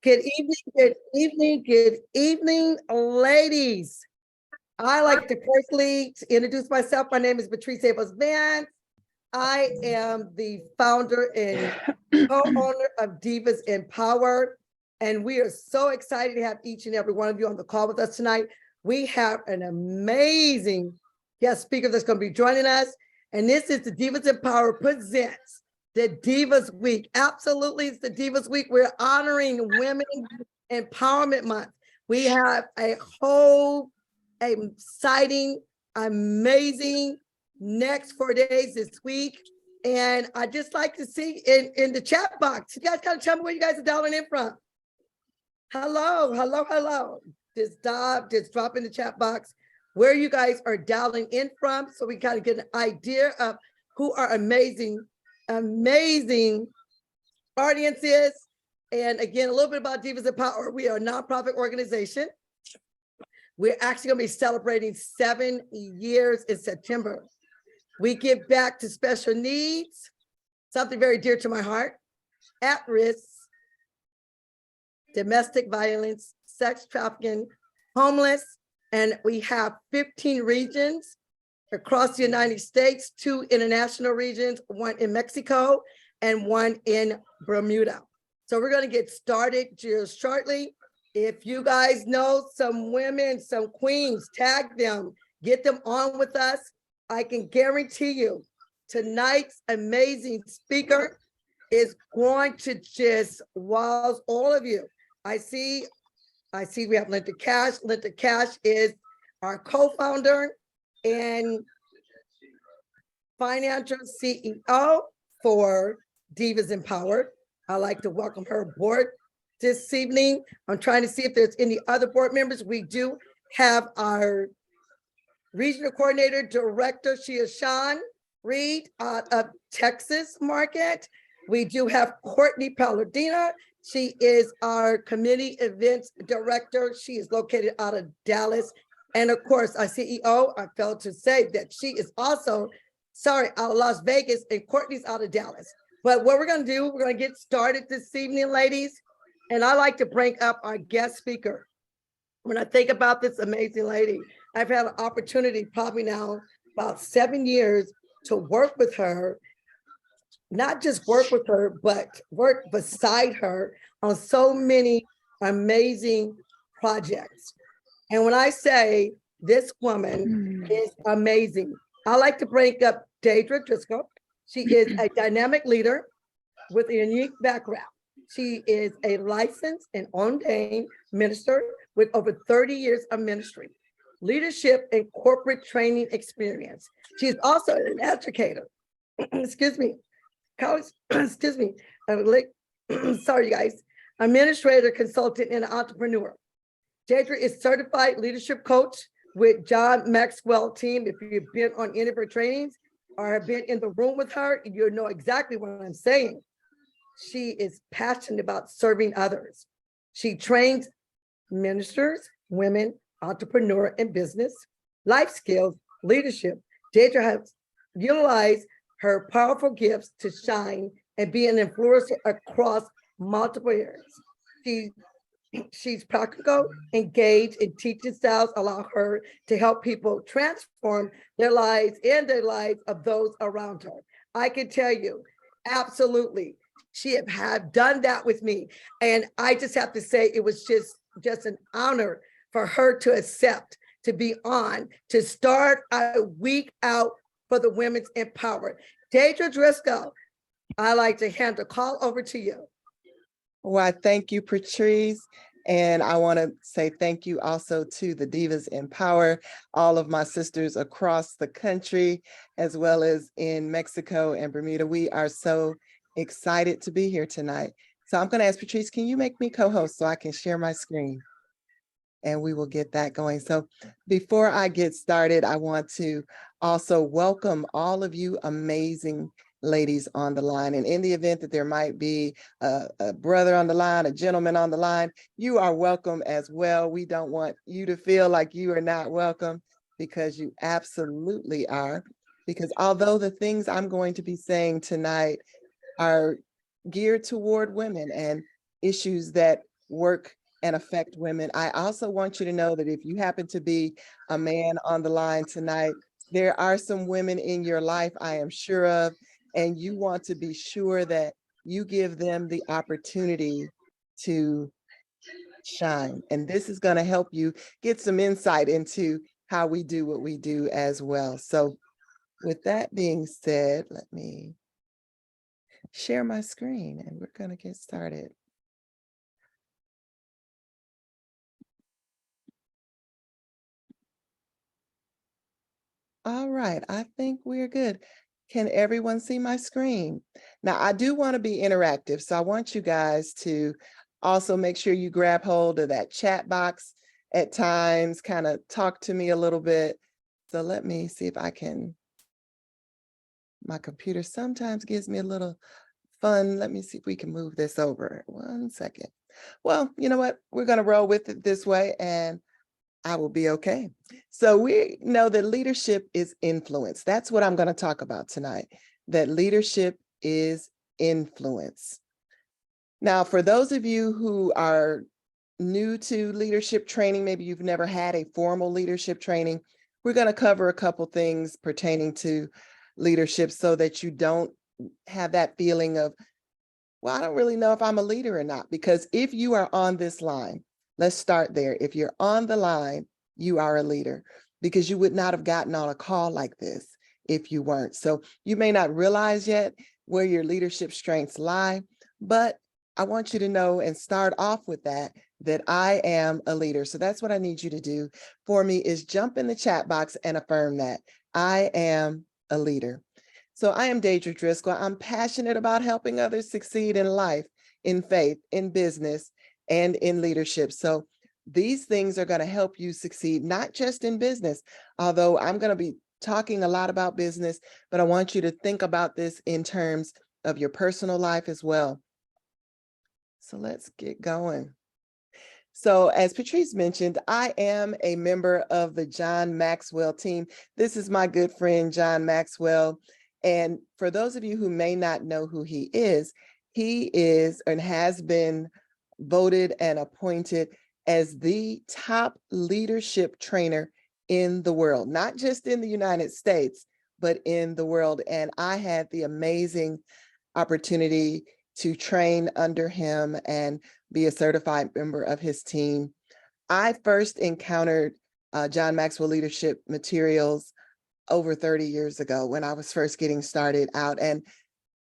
Good evening, ladies. I like to firstly introduce myself. My name is Patrice Vance. I am the founder and co-owner of Divas Empower, and we are so excited to have each and every one of you on the call with us tonight. We have an amazing guest speaker that's going to be joining us, and this is the Divas Empower presents the Divas Week. Absolutely, it's the Divas Week. We're honoring Women Empowerment Month. We have a whole exciting, amazing next 4 days this week. And I just like to see in the chat box, you guys kind of tell me where you guys are dialing in from. Hello. Just drop in the chat box where you guys are dialing in from, so we kind of get an idea of who our amazing audience is. And again, a little bit about Divas Empower. We are a nonprofit organization. We're actually going to be celebrating 7 years in September. We give back to special needs, something very dear to my heart, at risk, domestic violence, sex trafficking, homeless, and we have 15 regions across the United States, 2 international regions, 1 in Mexico and 1 in Bermuda. So we're going to get started just shortly. If you guys know some women, some queens, tag them, get them on with us. I can guarantee you tonight's amazing speaker is going to just wow all of you. I see we have Linda Cash. Linda Cash is our co-founder and financial CEO for Divas Empowered. I'd like to welcome her aboard this evening. I'm trying to see if there's any other board members. We do have our regional coordinator director, she is Sean Reed out of Texas market. We do have Courtney Palladino. She is our committee events director. She is located out of Dallas. And of course, our CEO, I failed to say that she is also, out of Las Vegas, and Courtney's out of Dallas. But what we're going to do, we're going to get started this evening, ladies. And I like to bring up our guest speaker. When I think about this amazing lady, I've had an opportunity probably now about 7 years to work with her, not just work with her, but work beside her on so many amazing projects. And when I say this woman is amazing, I like to bring up Deidre Driscoll. She is a dynamic leader with a unique background. She is a licensed and ordained minister with over 30 years of ministry, leadership, and corporate training experience. She is also an educator. Sorry, you guys. Administrator, consultant, and entrepreneur. Deidre is certified leadership coach with John Maxwell team. If you've been on any of her trainings or have been in the room with her, you know exactly what I'm saying. She is passionate about serving others. She trains ministers, women, entrepreneur, and business, life skills, leadership. Deidre has utilized her powerful gifts to shine and be an influencer across multiple areas. She's practical, engaged, and teaching styles allow her to help people transform their lives and their lives of those around her. I can tell you, absolutely, she have done that with me. And I just have to say, it was just an honor for her to accept to be on, to start a week out for the Women's Empowered. Deidre Driscoll, I like to hand the call over to you. Well, thank you, Patrice. And I want to say thank you also to the Divas Empower, all of my sisters across the country, as well as in Mexico and Bermuda. We are so excited to be here tonight. So I'm going to ask Patrice, can you make me co-host so I can share my screen? And we will get that going. So before I get started, I want to also welcome all of you amazing ladies on the line. And in the event that there might be a brother on the line, a gentleman on the line, you are welcome as well. We don't want you to feel like you are not welcome, because you absolutely are. Because although the things I'm going to be saying tonight are geared toward women and issues that work and affect women. I also want you to know that if you happen to be a man on the line tonight, there are some women in your life, I am sure of, and you want to be sure that you give them the opportunity to shine. And this is going to help you get some insight into how we do what we do as well. So with that being said, let me share my screen and we're going to get started. All right, I think we're good. Can everyone see my screen? Now, I do want to be interactive, so I want you guys to also make sure you grab hold of that chat box at times, kind of talk to me a little bit. So let me see if I can, my computer sometimes gives me a little fun. Let me see if we can move this over. 1 second. Well, you know what? We're going to roll with it this way and I will be okay. So we know that leadership is influence. That's what I'm going to talk about tonight, that leadership is influence. Now, for those of you who are new to leadership training, maybe you've never had a formal leadership training, we're going to cover a couple things pertaining to leadership so that you don't have that feeling of, well, I don't really know if I'm a leader or not, because if you are on this line, let's start there. If you're on the line, you are a leader, because you would not have gotten on a call like this if you weren't. So you may not realize yet where your leadership strengths lie, but I want you to know and start off with that I am a leader. So that's what I need you to do for me, is jump in the chat box and affirm that I am a leader. So I am Deidre Driscoll. I'm passionate about helping others succeed in life, in faith, in business, and in leadership. So these things are going to help you succeed, not just in business, although I'm going to be talking a lot about business, but I want you to think about this in terms of your personal life as well. So let's get going. So as Patrice mentioned, I am a member of the John Maxwell team. This is my good friend, John Maxwell. And for those of you who may not know who he is and has been voted and appointed as the top leadership trainer in the world, not just in the United States, but in the world. And I had the amazing opportunity to train under him and be a certified member of his team. I first encountered John Maxwell leadership materials over 30 years ago when I was first getting started out, and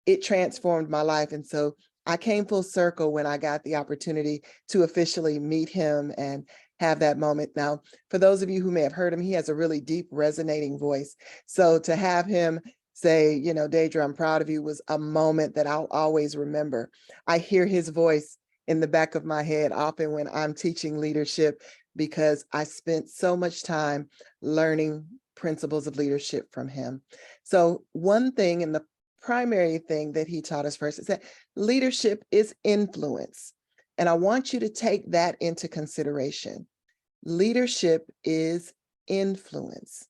it transformed my life. And so I came full circle when I got the opportunity to officially meet him and have that moment. Now, for those of you who may have heard him, he has a really deep resonating voice. So to have him say, you know, Deidre, I'm proud of you, was a moment that I'll always remember. I hear his voice in the back of my head often when I'm teaching leadership, because I spent so much time learning principles of leadership from him. So one thing, and the primary thing that he taught us first, is that leadership is influence. And I want you to take that into consideration. Leadership is influence.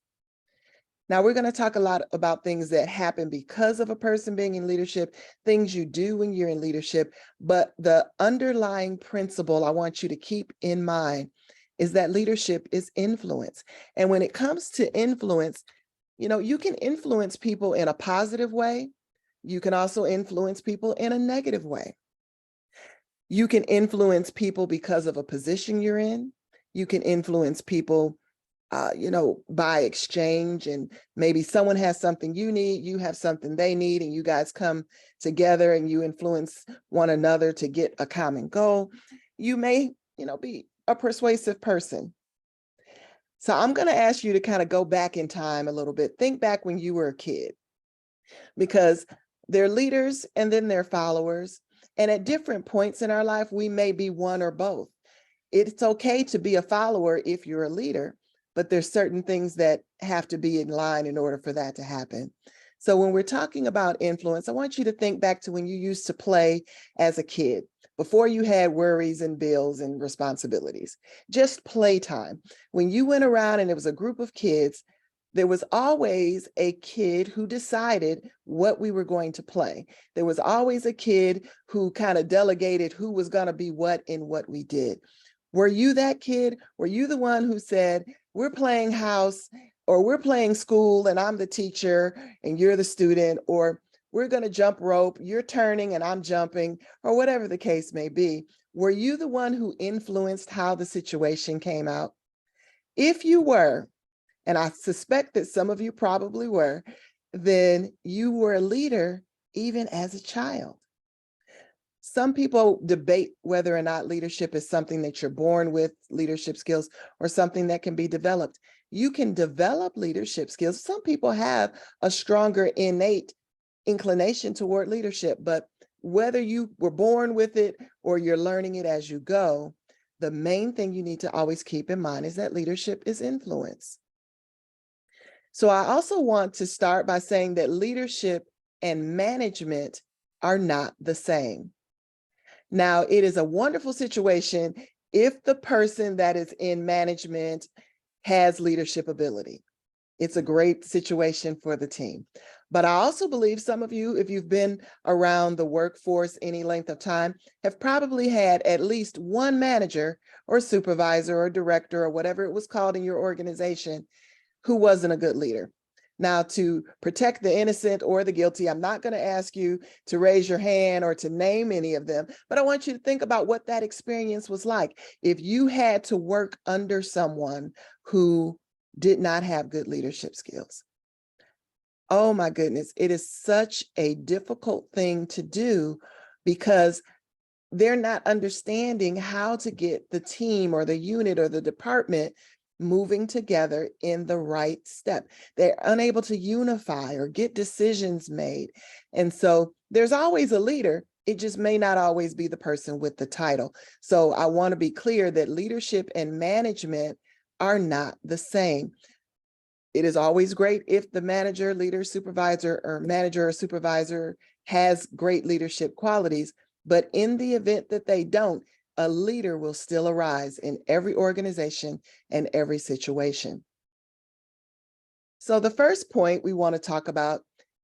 Now, we're going to talk a lot about things that happen because of a person being in leadership, things you do when you're in leadership, but the underlying principle I want you to keep in mind is that leadership is influence. And when it comes to influence, you know, you can influence people in a positive way. You can also influence people in a negative way. You can influence people because of a position you're in. You can influence people you know, by exchange, and maybe someone has something you need, you have something they need, and you guys come together and you influence one another to get a common goal. You may, you know, be a persuasive person. So I'm going to ask you to kind of go back in time a little bit. Think back when you were a kid, because they're leaders and then they're followers. And at different points in our life, we may be one or both. It's okay to be a follower if you're a leader, but there's certain things that have to be in line in order for that to happen. So when we're talking about influence, I want you to think back to when you used to play as a kid, before you had worries and bills and responsibilities, just playtime. When you went around and it was a group of kids, There was always a kid who decided what we were going to play. There was always a kid who kind of delegated who was going to be what in what we did. Were you that kid? Were you the one who said, we're playing house, or we're playing school and I'm the teacher and you're the student, or we're going to jump rope, you're turning and I'm jumping, or whatever the case may be? Were you the one who influenced how the situation came out? If you were, and I suspect that some of you probably were, then you were a leader even as a child. Some people debate whether or not leadership is something that you're born with, leadership skills, or something that can be developed. You can develop leadership skills. Some people have a stronger innate inclination toward leadership, but whether you were born with it or you're learning it as you go, the main thing you need to always keep in mind is that leadership is influence. So I also want to start by saying that leadership and management are not the same. Now, it is a wonderful situation if the person that is in management has leadership ability. It's a great situation for the team. But I also believe some of you, if you've been around the workforce any length of time, have probably had at least one manager or supervisor or director or whatever it was called in your organization who wasn't a good leader. Now, to protect the innocent or the guilty, I'm not going to ask you to raise your hand or to name any of them, but I want you to think about what that experience was like. If you had to work under someone who did not have good leadership skills. Oh my goodness, it is such a difficult thing to do because they're not understanding how to get the team or the unit or the department moving together in the right step. They're unable to unify or get decisions made. And so there's always a leader. It just may not always be the person with the title. So I want to be clear that leadership and management are not the same. It is always great if the manager, leader, supervisor, or manager or supervisor has great leadership qualities, but in the event that they don't, a leader will still arise in every organization and every situation. So the first point we want to talk about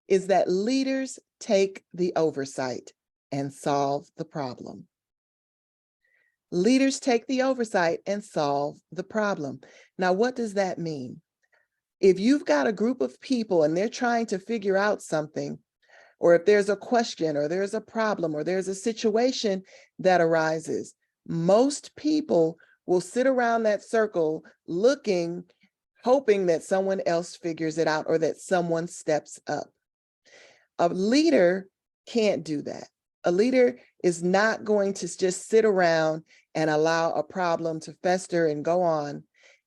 is that leaders take the oversight and solve the problem. Leaders take the oversight and solve the problem. Now, what does that mean? If you've got a group of people and they're trying to figure out something, or if there's a question or there's a problem or there's a situation that arises, most people will sit around that circle looking, hoping that someone else figures it out or that someone steps up. A leader can't do that. A leader is not going to just sit around and allow a problem to fester and go on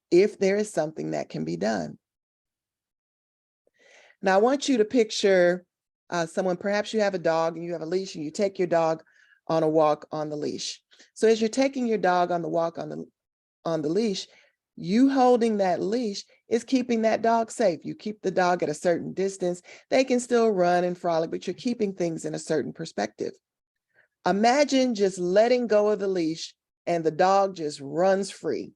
if there is something that can be done. Now, I want you to picture someone, perhaps you have a dog and you have a leash and you take your dog on a walk on the leash. So as you're taking your dog on the walk on the leash, you holding that leash is keeping that dog safe. You keep the dog at a certain distance. They can still run and frolic, but you're keeping things in a certain perspective. Imagine just letting go of the leash and the dog just runs free.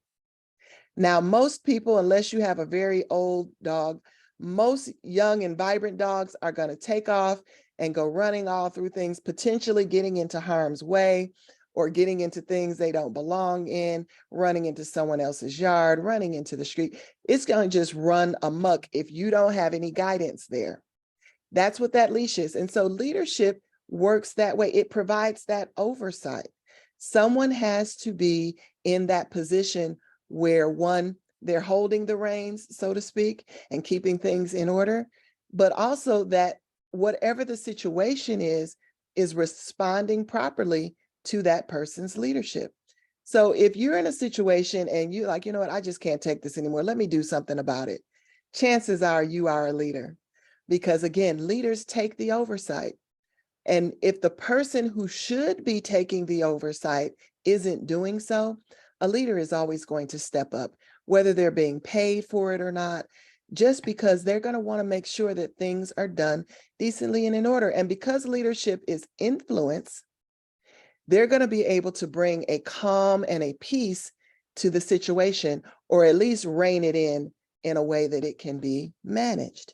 Now, most people, unless you have a very old dog, most young and vibrant dogs are going to take off and go running all through things, potentially getting into harm's way or getting into things they don't belong in, running into someone else's yard, running into the street. It's going to just run amok if you don't have any guidance there. That's what that leash is. And so leadership works that way. It provides that oversight. Someone has to be in that position where one, they're holding the reins, so to speak, and keeping things in order, but also that whatever the situation is responding properly to that person's leadership. So if you're in a situation and you're like, you know what, I just can't take this anymore, let me do something about it. Chances are you are a leader, because again, leaders take the oversight. And if the person who should be taking the oversight isn't doing so, a leader is always going to step up, whether they're being paid for it or not, just because they're going to want to make sure that things are done decently and in order. And because leadership is influence, they're going to be able to bring a calm and a peace to the situation, or at least rein it in in a way that it can be managed.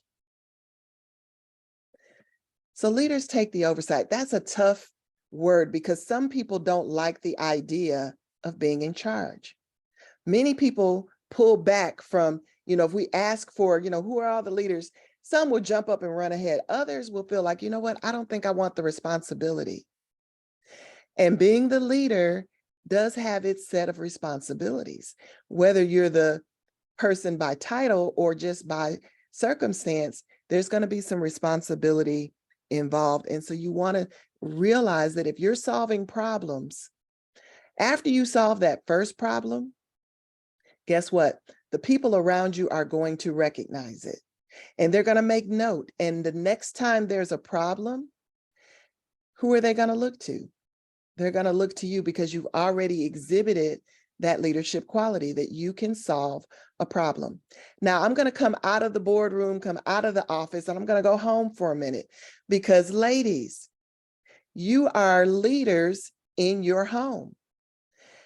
So leaders take the oversight. That's a tough word because some people don't like the idea of being in charge. Many people pull back from, if we ask for, who are all the leaders, some will jump up and run ahead. Others will feel like, you know what, I don't think I want the responsibility. And being the leader does have its set of responsibilities, whether you're the person by title or just by circumstance, there's going to be some responsibility involved. And so you want to realize that if you're solving problems, after you solve that first problem, guess what? The people around you are going to recognize it and they're going to make note. And the next time there's a problem, who are they going to look to? They're going to look to you because you've already exhibited that leadership quality that you can solve a problem. Now, I'm going to come out of the boardroom, come out of the office, and I'm going to go home for a minute because ladies, you are leaders in your home.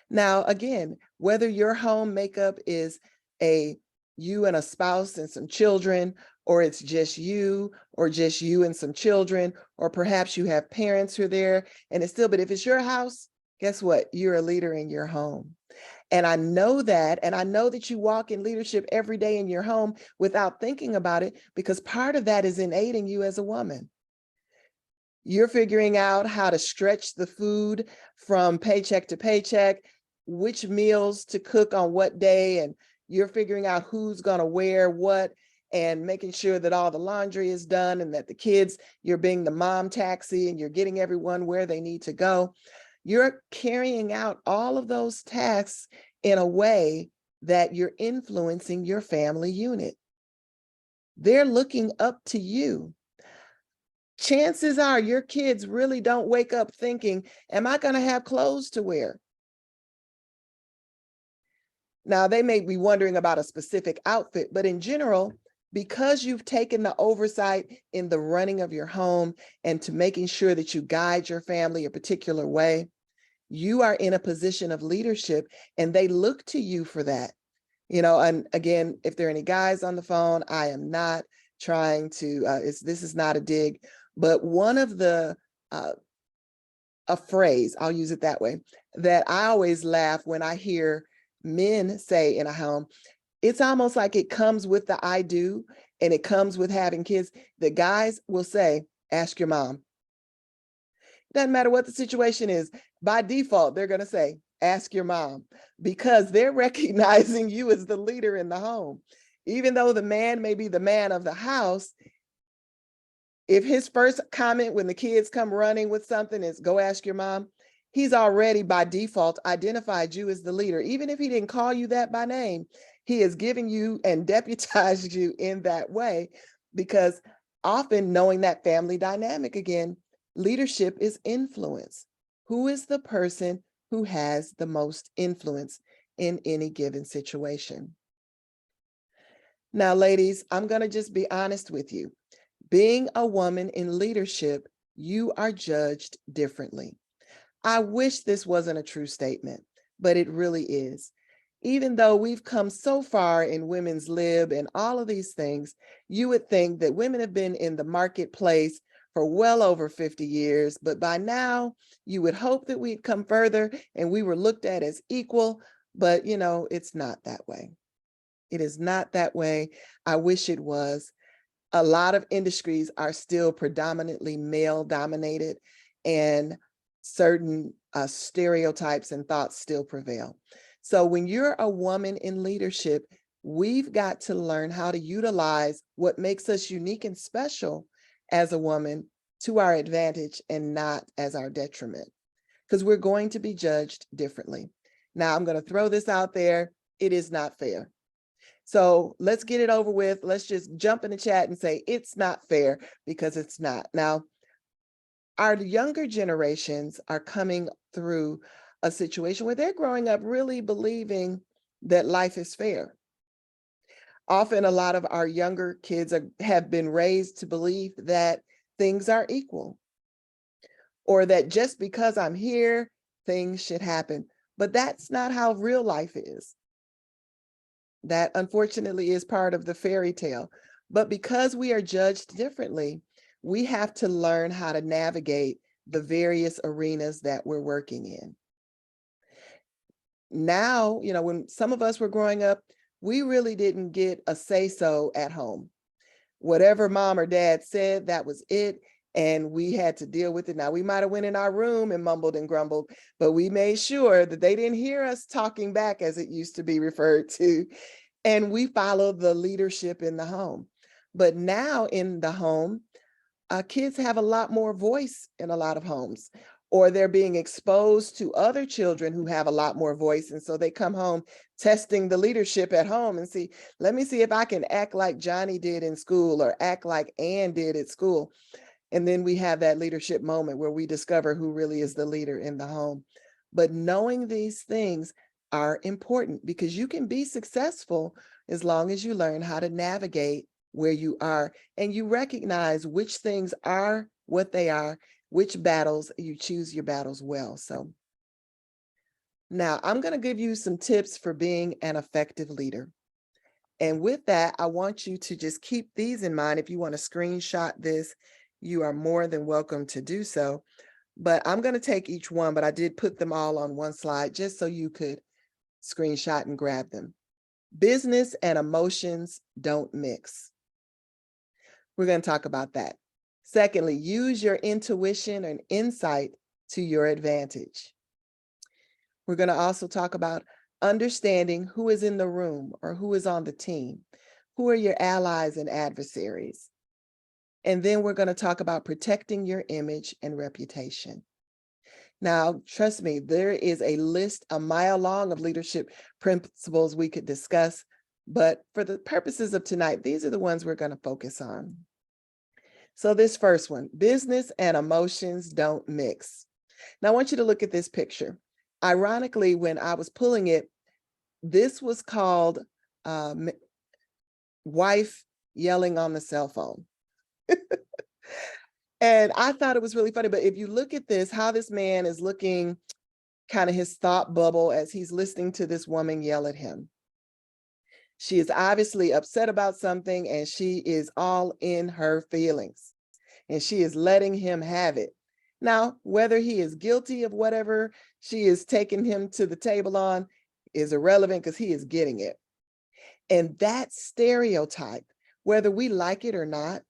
Now, again, whether your home makeup is you and a spouse and some children, or it's just you, or just you and some children, or perhaps you have parents who are there and it's still, but if it's your house, guess what? You're a leader in your home. And I know that, and I know that you walk in leadership every day in your home without thinking about it, because part of that is innate in you as a woman. You're figuring out how to stretch the food from paycheck to paycheck, which meals to cook on what day, and you're figuring out who's going to wear what, and making sure that all the laundry is done and that the kids, you're being the mom taxi and you're getting everyone where they need to go. You're carrying out all of those tasks in a way that you're influencing your family unit. They're looking up to you. Chances are your kids really don't wake up thinking, am I going to have clothes to wear? Now, they may be wondering about a specific outfit, but in general, because you've taken the oversight in the running of your home and to making sure that you guide your family a particular way, you are in a position of leadership and they look to you for that. And again, if there are any guys on the phone, I am not trying to, this is not a dig, but one of the, a phrase, I'll use it that way, that I always laugh when I hear men say in a home, it's almost like it comes with the I do, and it comes with having kids. The guys will say, ask your mom. Doesn't matter what the situation is. By default, they're going to say, ask your mom, because they're recognizing you as the leader in the home. Even though the man may be the man of the house, if his first comment when the kids come running with something is go ask your mom, he's already by default identified you as the leader. Even if he didn't call you that by name, he is giving you and deputized you in that way, because often knowing that family dynamic again, leadership is influence. Who is the person who has the most influence in any given situation? Now, ladies, I'm going to just be honest with you. Being a woman in leadership, you are judged differently. I wish this wasn't a true statement, but it really is. Even though we've come so far in women's lib and all of these things, you would think that women have been in the marketplace for well over 50 years, but by now you would hope that we'd come further and we were looked at as equal, but it's not that way. It is not that way. I wish it was. A lot of industries are still predominantly male dominated, and certain stereotypes and thoughts still prevail. So when you're a woman in leadership, we've got to learn how to utilize what makes us unique and special as a woman to our advantage and not as our detriment, because we're going to be judged differently. Now, I'm going to throw this out there. It is not fair. So let's get it over with. Let's just jump in the chat and say it's not fair, because it's not. Now, our younger generations are coming through a situation where they're growing up really believing that life is fair. Often a lot of our younger kids have been raised to believe that things are equal, or that just because I'm here, things should happen. But that's not how real life is. That unfortunately is part of the fairy tale. But because we are judged differently, we have to learn how to navigate the various arenas that we're working in. Now, when some of us were growing up, we really didn't get a say-so at home. Whatever mom or dad said, that was it. And we had to deal with it. Now, we might have went in our room and mumbled and grumbled, but we made sure that they didn't hear us talking back, as it used to be referred to. And we followed the leadership in the home. But now in the home, kids have a lot more voice in a lot of homes, or they're being exposed to other children who have a lot more voice. And so they come home testing the leadership at home and see, let me see if I can act like Johnny did in school or act like Ann did at school. And then we have that leadership moment where we discover who really is the leader in the home. But knowing these things are important, because you can be successful as long as you learn how to navigate where you are and you recognize which things are what they are, which battles you choose your battles well. So now I'm going to give you some tips for being an effective leader. And with that, I want you to just keep these in mind. If you want to screenshot this, you are more than welcome to do so. But I'm going to take each one, but I did put them all on one slide just so you could screenshot and grab them. Business and emotions don't mix. We're going to talk about that. Secondly, use your intuition and insight to your advantage. We're going to also talk about understanding who is in the room or who is on the team. Who are your allies and adversaries? And then we're going to talk about protecting your image and reputation. Now, trust me, there is a list a mile long of leadership principles we could discuss, but for the purposes of tonight, these are the ones we're going to focus on. So this first one, business and emotions don't mix. Now I want you to look at this picture. Ironically, when I was pulling it, this was called wife yelling on the cell phone. And I thought it was really funny, but if you look at this, how this man is looking, kind of his thought bubble as he's listening to this woman yell at him. She is obviously upset about something and she is all in her feelings and she is letting him have it. Now, whether he is guilty of whatever she is taking him to the table on is irrelevant because he is getting it. And that stereotype, whether we like it or not,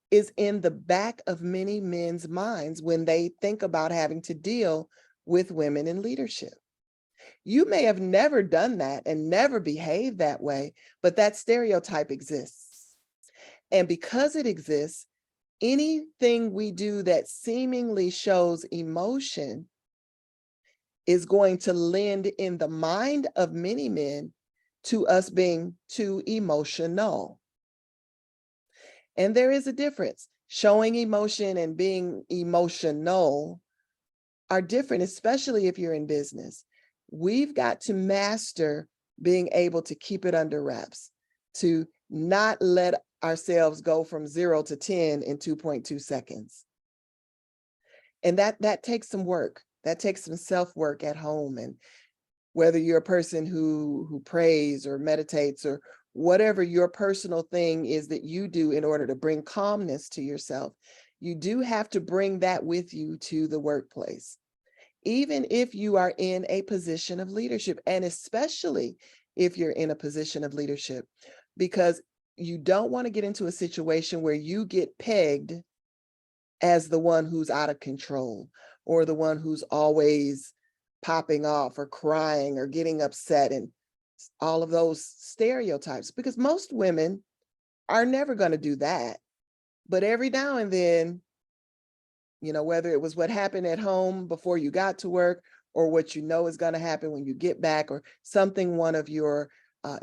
is in the back of many men's minds when they think about having to deal with women in leadership. You may have never done that and never behaved that way, but that stereotype exists. And because it exists, anything we do that seemingly shows emotion is going to lend in the mind of many men to us being too emotional. And there is a difference. Showing emotion and being emotional are different, especially if you're in business. We've got to master being able to keep it under wraps, to not let ourselves go from 0 to 10 in 2.2 seconds. And that takes some work. That takes some self-work at home. And whether you're a person who prays or meditates or whatever your personal thing is that you do in order to bring calmness to yourself, you do have to bring that with you to the workplace. Even if you are in a position of leadership, and especially if you're in a position of leadership, because you don't want to get into a situation where you get pegged as the one who's out of control or the one who's always popping off or crying or getting upset and all of those stereotypes, because most women are never going to do that. But every now and then, whether it was what happened at home before you got to work or what you know is going to happen when you get back, or something one of your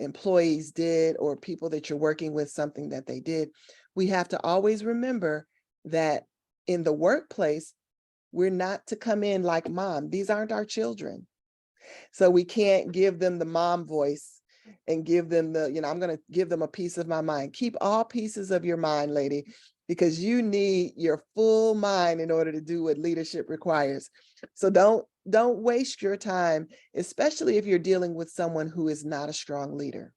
employees did, or people that you're working with, something that they did, we have to always remember that in the workplace, we're not to come in like mom. These aren't our children. So we can't give them the mom voice and give them the, I'm going to give them a piece of my mind. Keep all pieces of your mind, lady, because you need your full mind in order to do what leadership requires. So don't waste your time, especially if you're dealing with someone who is not a strong leader.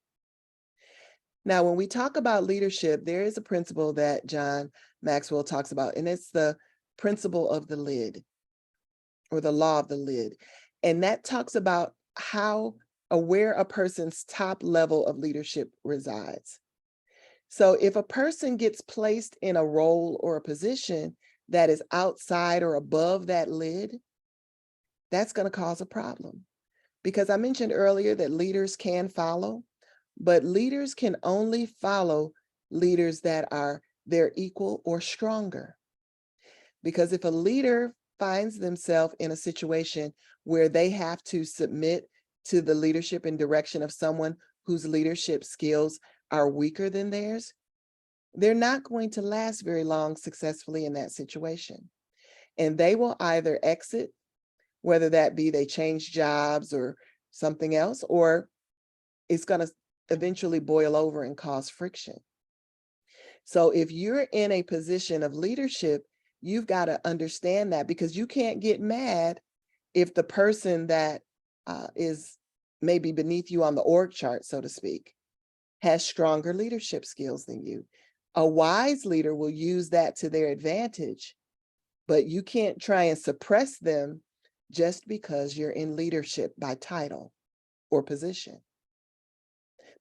Now, when we talk about leadership, there is a principle that John Maxwell talks about, and it's the principle of the lid, or the law of the lid. And that talks about how where a person's top level of leadership resides. So if a person gets placed in a role or a position that is outside or above that lid, that's going to cause a problem. Because I mentioned earlier that leaders can follow, but leaders can only follow leaders that are their equal or stronger. Because if a leader finds themselves in a situation where they have to submit to the leadership and direction of someone whose leadership skills are weaker than theirs, they're not going to last very long successfully in that situation. And they will either exit, whether that be they change jobs or something else, or it's going to eventually boil over and cause friction. So if you're in a position of leadership, you've got to understand that, because you can't get mad if the person that is maybe beneath you on the org chart, so to speak, has stronger leadership skills than you. A wise leader will use that to their advantage, but you can't try and suppress them just because you're in leadership by title or position.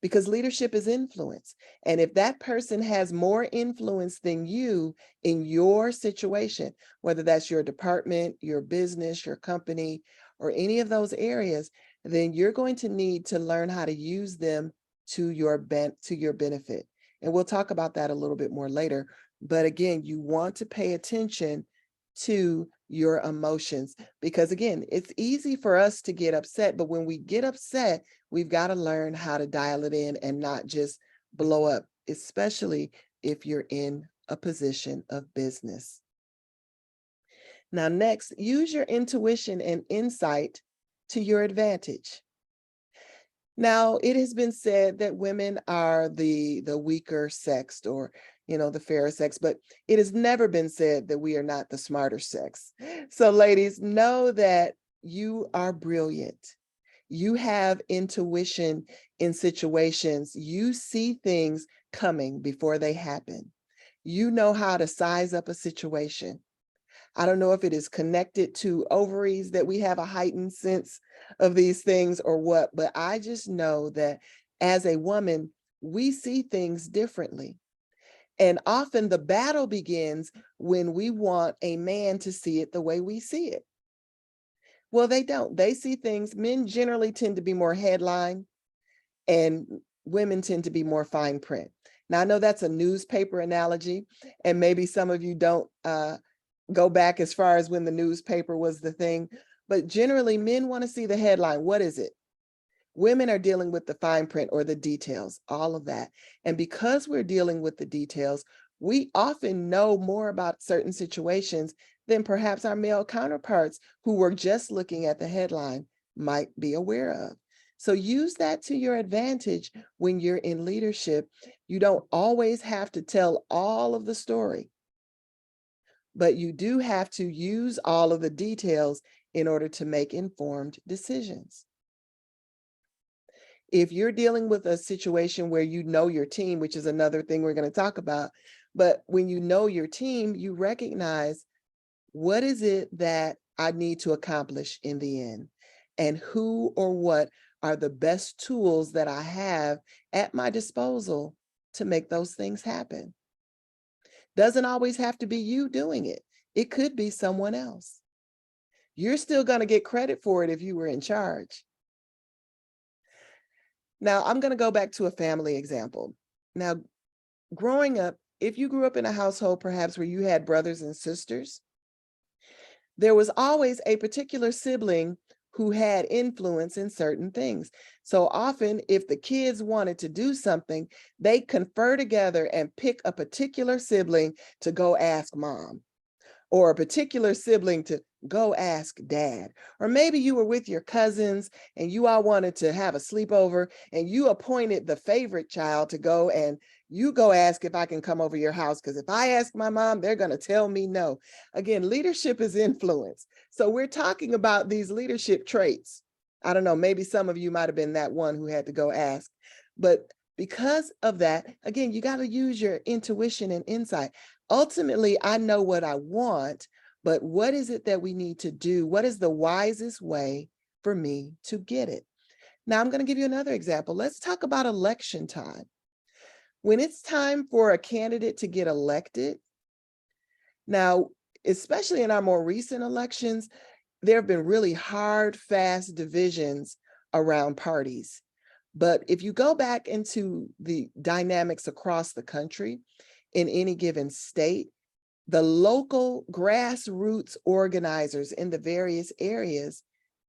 Because leadership is influence. And if that person has more influence than you in your situation, whether that's your department, your business, your company, or any of those areas, then you're going to need to learn how to use them to your benefit. And we'll talk about that a little bit more later. But again, you want to pay attention to your emotions, because again, it's easy for us to get upset, but when we get upset, we've got to learn how to dial it in and not just blow up, especially if you're in a position of business. Now, next, use your intuition and insight to your advantage. Now, it has been said that women are the weaker sex, or the fairer sex, but it has never been said that we are not the smarter sex. So ladies, know that you are brilliant. You have intuition in situations. You see things coming before they happen. You know how to size up a situation. I don't know if it is connected to ovaries that we have a heightened sense of these things or what, but I just know that as a woman, we see things differently. And often the battle begins when we want a man to see it the way we see it. Well, they don't. They see things, men generally tend to be more headline, and women tend to be more fine print. Now, I know that's a newspaper analogy, and maybe some of you don't go back as far as when the newspaper was the thing, but generally men want to see the headline. What is it? Women are dealing with the fine print or the details, all of that. And because we're dealing with the details, we often know more about certain situations than perhaps our male counterparts who were just looking at the headline might be aware of. So use that to your advantage when you're in leadership. You don't always have to tell all of the story, but you do have to use all of the details in order to make informed decisions. If you're dealing with a situation where you know your team, which is another thing we're going to talk about, but when you know your team, you recognize, what is it that I need to accomplish in the end? And who or what are the best tools that I have at my disposal to make those things happen? Doesn't always have to be you doing it. It could be someone else. You're still going to get credit for it if you were in charge. Now, I'm going to go back to a family example. Now, growing up, if you grew up in a household perhaps where you had brothers and sisters, there was always a particular sibling who had influence in certain things. So often, if the kids wanted to do something, they confer together and pick a particular sibling to go ask mom, or a particular sibling to go ask dad. Or maybe you were with your cousins and you all wanted to have a sleepover and you appointed the favorite child to go, and you go ask if I can come over your house, because if I ask my mom, they're going to tell me no. Again, leadership is influence. So we're talking about these leadership traits. I don't know, maybe some of you might have been that one who had to go ask, but Because of that, again, you got to use your intuition and insight. Ultimately, I know what I want, but what is it that we need to do? What is the wisest way for me to get it? Now, I'm going to give you another example. Let's talk about election time. When it's time for a candidate to get elected, now, especially in our more recent elections, there have been really hard, fast divisions around parties. But if you go back into the dynamics across the country, in any given state, the local grassroots organizers in the various areas,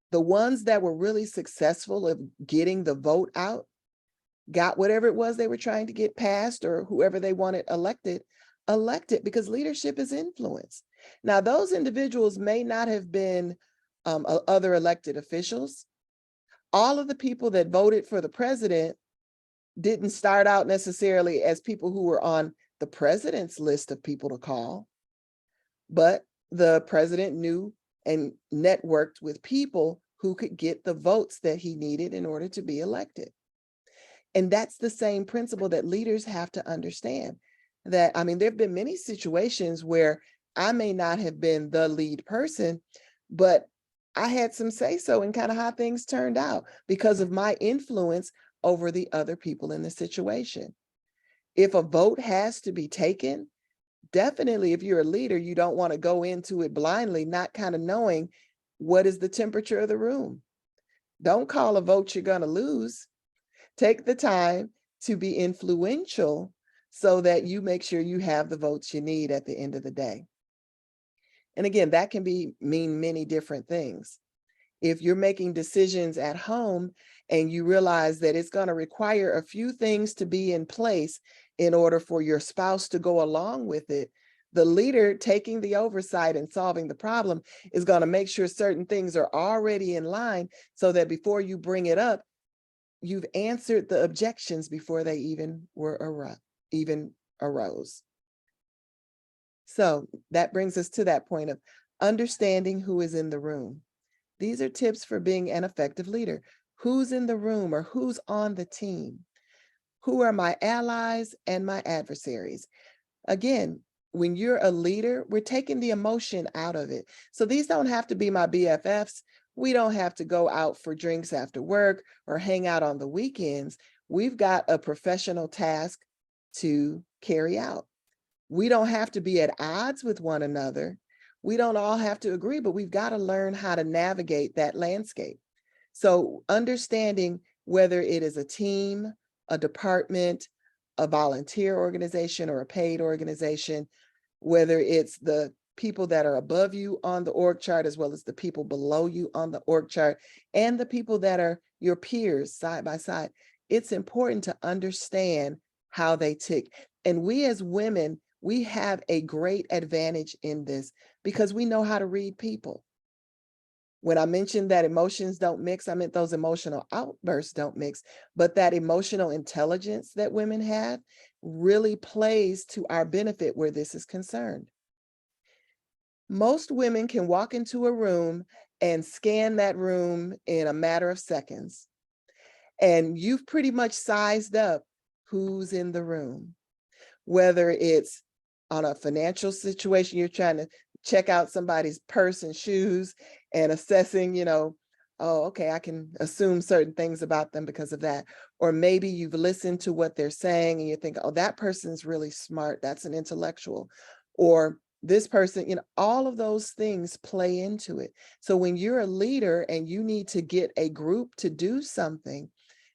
the ones that were really successful of getting the vote out, got whatever it was they were trying to get passed or whoever they wanted elected, because leadership is influence. Now, those individuals may not have been other elected officials. All of the people that voted for the president didn't start out necessarily as people who were on the president's list of people to call, but the president knew and networked with people who could get the votes that he needed in order to be elected. And that's the same principle that leaders have to understand. That, I mean, there have been many situations where I may not have been the lead person, but I had some say-so in kind of how things turned out because of my influence over the other people in the situation. If a vote has to be taken, definitely if you're a leader, you don't want to go into it blindly, not kind of knowing what is the temperature of the room. Don't call a vote you're going to lose. Take the time to be influential so that you make sure you have the votes you need at the end of the day. And again, that can mean many different things. If you're making decisions at home and you realize that it's going to require a few things to be in place in order for your spouse to go along with it, the leader taking the oversight and solving the problem is going to make sure certain things are already in line so that before you bring it up, you've answered the objections before they even arose. So that brings us to that point of understanding who is in the room. These are tips for being an effective leader. Who's in the room or who's on the team? Who are my allies and my adversaries? Again, when you're a leader, we're taking the emotion out of it. So these don't have to be my BFFs. We don't have to go out for drinks after work or hang out on the weekends. We've got a professional task to carry out. We don't have to be at odds with one another. We don't all have to agree, but we've got to learn how to navigate that landscape. So understanding whether it is a team, a department, a volunteer organization, or a paid organization, whether it's the people that are above you on the org chart, as well as the people below you on the org chart, and the people that are your peers side by side, it's important to understand how they tick. And we as women, we have a great advantage in this because we know how to read people. When I mentioned that emotions don't mix, I meant those emotional outbursts don't mix, but that emotional intelligence that women have really plays to our benefit where this is concerned. Most women can walk into a room and scan that room in a matter of seconds, and you've pretty much sized up who's in the room, whether it's on a financial situation, you're trying to check out somebody's purse and shoes and assessing, oh, okay, I can assume certain things about them because of that. Or maybe you've listened to what they're saying and you think, oh, that person's really smart. That's an intellectual. Or this person, all of those things play into it. So when you're a leader and you need to get a group to do something,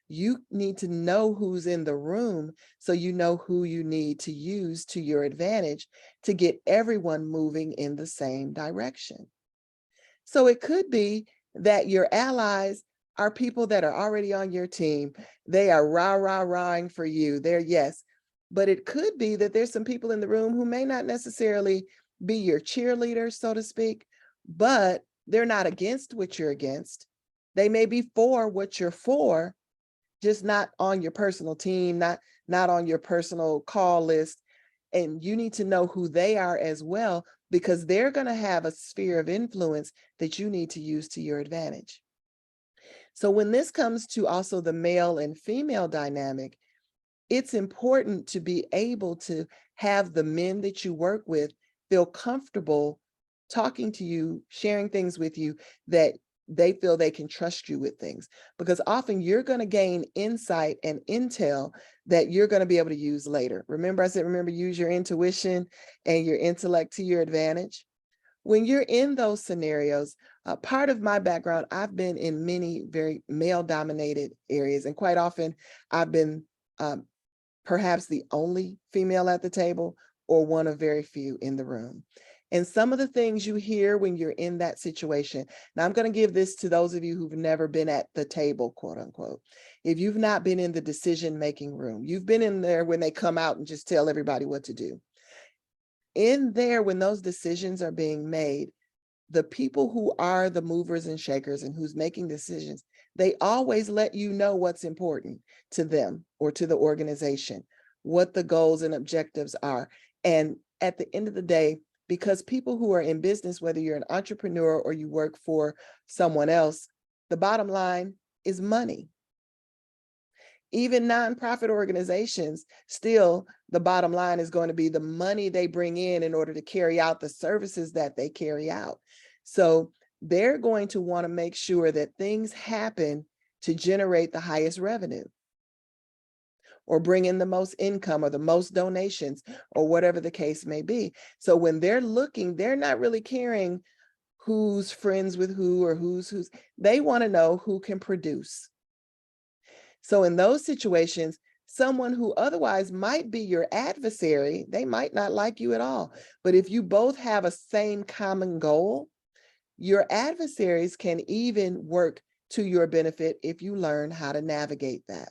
you need to know who's in the room so you know who you need to use to your advantage to get everyone moving in the same direction. So it could be that your allies are people that are already on your team. They are rah-rah-rahing for you. They're yes. But it could be that there's some people in the room who may not necessarily be your cheerleaders, so to speak, but they're not against what you're against. They may be for what you're for, just not on your personal team, not on your personal call list. And you need to know who they are as well, because they're going to have a sphere of influence that you need to use to your advantage. So when this comes to also the male and female dynamic, it's important to be able to have the men that you work with feel comfortable talking to you, sharing things with you that they feel they can trust you with things, because often you're going to gain insight and intel that you're going to be able to use later. Remember, I said, remember, use your intuition and your intellect to your advantage. When you're in those scenarios, part of my background, I've been in many very male dominated areas, and quite often I've been perhaps the only female at the table or one of very few in the room. And some of the things you hear when you're in that situation, now I'm going to give this to those of you who've never been at the table, quote unquote. If you've not been in the decision-making room, you've been in there when they come out and just tell everybody what to do. In there, when those decisions are being made, the people who are the movers and shakers and who's making decisions, they always let you know what's important to them or to the organization, what the goals and objectives are. And at the end of the day, because people who are in business, whether you're an entrepreneur or you work for someone else, the bottom line is money. Even nonprofit organizations, still the bottom line is going to be the money they bring in order to carry out the services that they carry out. So they're going to want to make sure that things happen to generate the highest revenue or bring in the most income or the most donations or whatever the case may be. So when they're looking, they're not really caring who's friends with who or who's. They want to know who can produce. So in those situations, someone who otherwise might be your adversary, they might not like you at all. But if you both have a same common goal, your adversaries can even work to your benefit if you learn how to navigate that.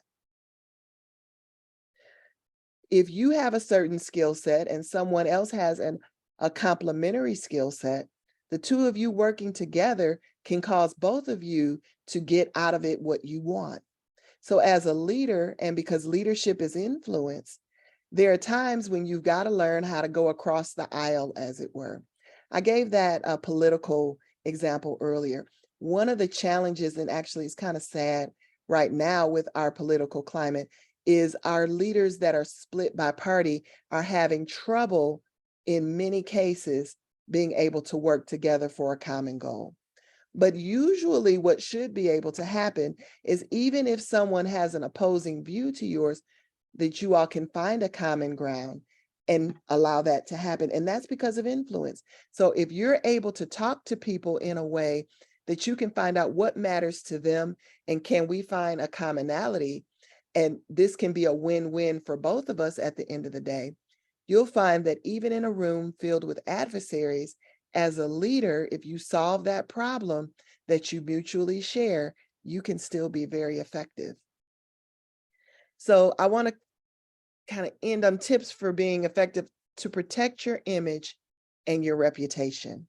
If you have a certain skill set and someone else has a complementary skill set, the two of you working together can cause both of you to get out of it what you want. So as a leader, and because leadership is influence, there are times when you've got to learn how to go across the aisle, as it were. I gave that a political example earlier. One of the challenges, and actually it's kind of sad right now with our political climate, is our leaders that are split by party are having trouble in many cases being able to work together for a common goal. But usually what should be able to happen is, even if someone has an opposing view to yours, that you all can find a common ground and allow that to happen. And that's because of influence. So if you're able to talk to people in a way that you can find out what matters to them and can we find a commonality, and this can be a win-win for both of us at the end of the day, you'll find that even in a room filled with adversaries, as a leader, if you solve that problem that you mutually share, you can still be very effective. So I want to kind of end on tips for being effective to protect your image and your reputation.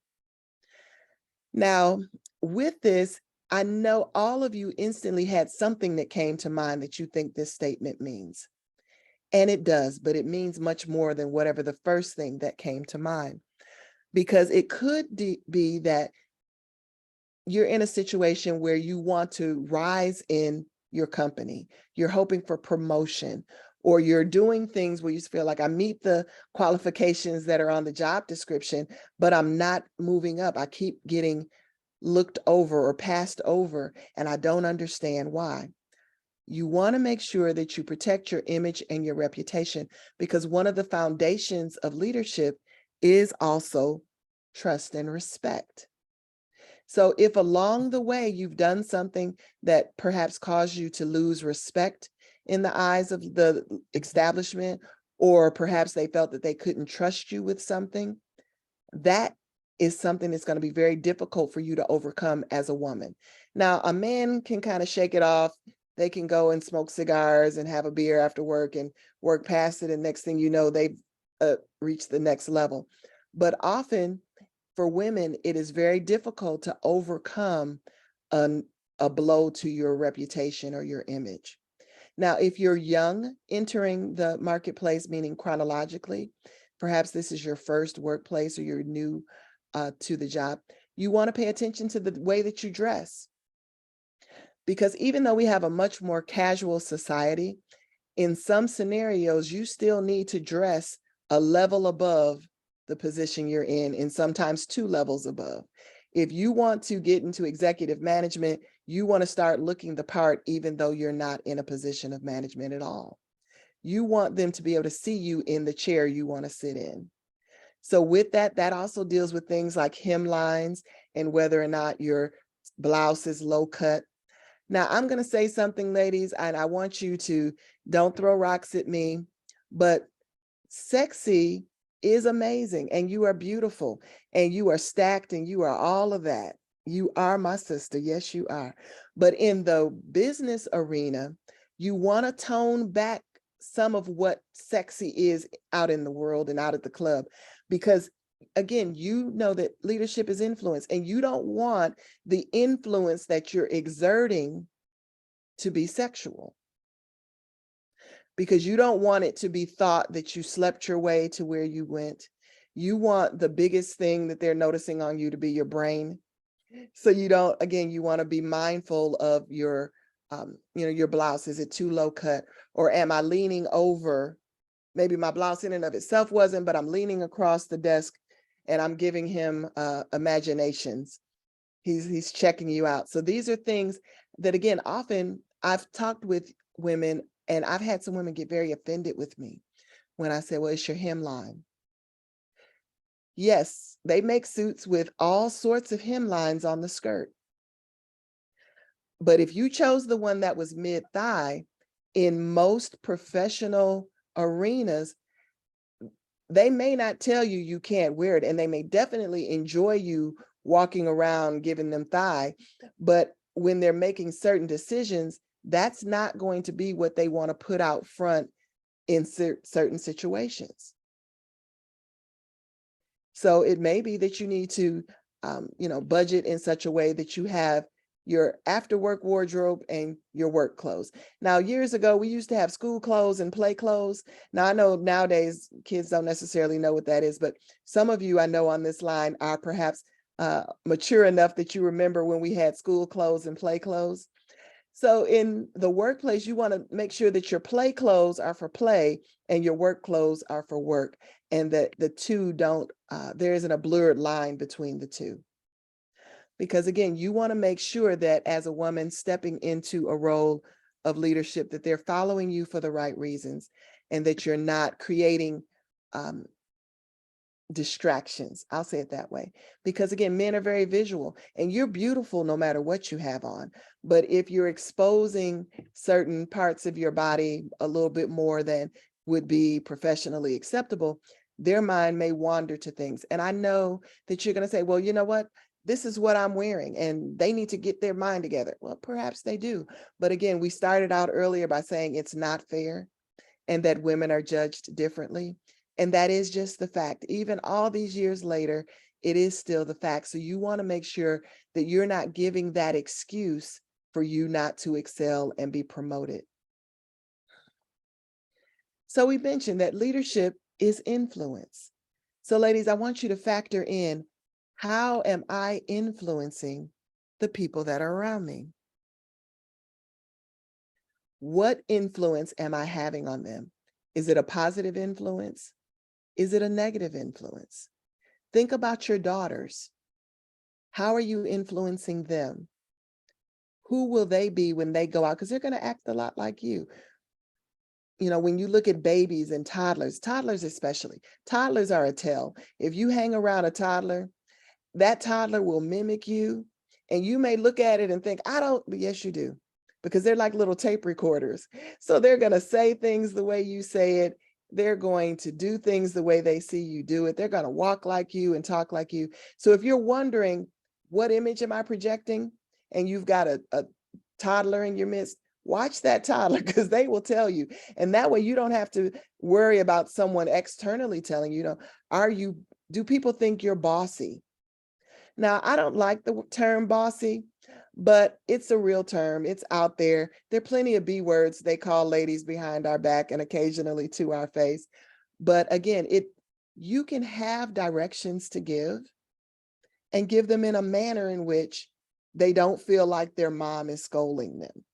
Now, with this, I know all of you instantly had something that came to mind that you think this statement means. And it does, but it means much more than whatever the first thing that came to mind. Because it could be that you're in a situation where you want to rise in your company, you're hoping for promotion, or you're doing things where you feel like, I meet the qualifications that are on the job description, but I'm not moving up. I keep getting looked over or passed over, and I don't understand why. You want to make sure that you protect your image and your reputation, because one of the foundations of leadership is also trust and respect. So if along the way you've done something that perhaps caused you to lose respect in the eyes of the establishment, or perhaps they felt that they couldn't trust you with something, that is something that's going to be very difficult for you to overcome as a woman. Now, a man can kind of shake it off. They can go and smoke cigars and have a beer after work and work past it. And next thing you know, they've reached the next level. But often for women, it is very difficult to overcome a blow to your reputation or your image. Now, if you're young, entering the marketplace, meaning chronologically, perhaps this is your first workplace or you're new to the job, you want to pay attention to the way that you dress. Because even though we have a much more casual society, In some scenarios, you still need to dress a level above the position you're in, and sometimes 2 levels above. If you want to get into executive management, you want to start looking the part, even though you're not in a position of management at all. You want them to be able to see you in the chair you want to sit in. So with that, that also deals with things like hemlines and whether or not your blouse is low cut. Now, I'm going to say something, ladies, and I want you to don't throw rocks at me, but sexy is amazing, and you are beautiful, and you are stacked, and you are all of that. You are my sister. Yes, you are. But in the business arena, you want to tone back some of what sexy is out in the world and out at the club, because again, you know that leadership is influence, and you don't want the influence that you're exerting to be sexual, because you don't want it to be thought that you slept your way to where you went. You want the biggest thing that they're noticing on you to be your brain. So you don't, again, you want to be mindful of your, your blouse. Is it too low cut, or am I leaning over? Maybe my blouse in and of itself wasn't, but I'm leaning across the desk and I'm giving him imaginations. He's checking you out. So these are things that, again, often I've talked with women, and I've had some women get very offended with me when I say, well, it's your hemline. Yes, they make suits with all sorts of hemlines on the skirt. But if you chose the one that was mid-thigh, in most professional arenas, they may not tell you you can't wear it, and they may definitely enjoy you walking around giving them thigh. But when they're making certain decisions, that's not going to be what they want to put out front in certain situations. So it may be that you need to, budget in such a way that you have your after work wardrobe and your work clothes. Now, years ago, we used to have school clothes and play clothes. Now, I know nowadays kids don't necessarily know what that is, but some of you I know on this line are perhaps mature enough that you remember when we had school clothes and play clothes. So in the workplace, you want to make sure that your play clothes are for play and your work clothes are for work, and that the two don't, there isn't a blurred line between the two. Because again, you want to make sure that as a woman stepping into a role of leadership, that they're following you for the right reasons, and that you're not creating distractions. I'll say it that way, because again, men are very visual, and you're beautiful no matter what you have on. But if you're exposing certain parts of your body a little bit more than would be professionally acceptable, their mind may wander to things. And I know that you're going to say, well, you know what? This is what I'm wearing, and they need to get their mind together. Well, perhaps they do. But again, we started out earlier by saying it's not fair, and that women are judged differently. And that is just the fact. Even all these years later, it is still the fact. So you want to make sure that you're not giving that excuse for you not to excel and be promoted. So we mentioned that leadership is influence. So ladies, I want you to factor in, how am I influencing the people that are around me? What influence am I having on them? Is it a positive influence? Is it a negative influence? Think about your daughters. How are you influencing them? Who will they be when they go out? Because they're going to act a lot like you. You know, when you look at babies and toddlers especially, toddlers are a tell. If you hang around a toddler, that toddler will mimic you, and you may look at it and think, I don't, but yes, you do, because they're like little tape recorders. So they're going to say things the way you say it. They're going to do things the way they see you do it. They're going to walk like you and talk like you. So if you're wondering, what image am I projecting? And you've got a toddler in your midst, watch that toddler, because they will tell you. And that way you don't have to worry about someone externally telling you, do people think you're bossy? Now, I don't like the term bossy, but it's a real term. It's out there. There are plenty of B words they call ladies behind our back and occasionally to our face. But again, you can have directions to give, and give them in a manner in which they don't feel like their mom is scolding them.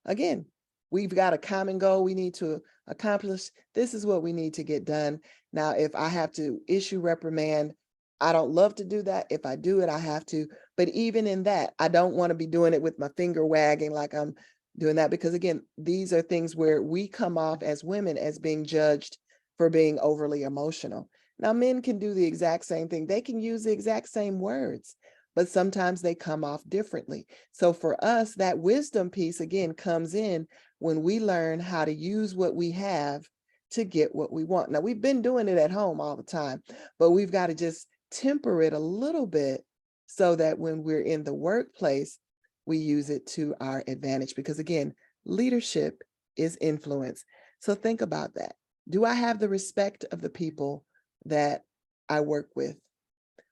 Again, we've got a common goal we need to accomplish. This is what we need to get done. Now, if I have to issue reprimand, I don't love to do that. If I do it, I have to. But even in that, I don't want to be doing it with my finger wagging like I'm doing that, because again, these are things where we come off as women as being judged for being overly emotional. Now, men can do the exact same thing. They can use the exact same words, but sometimes they come off differently. So for us, that wisdom piece again comes in when we learn how to use what we have to get what we want. Now, we've been doing it at home all the time, but we've got to just temper it a little bit so that when we're in the workplace, we use it to our advantage. Because again, leadership is influence. So think about that. Do I have the respect of the people that I work with?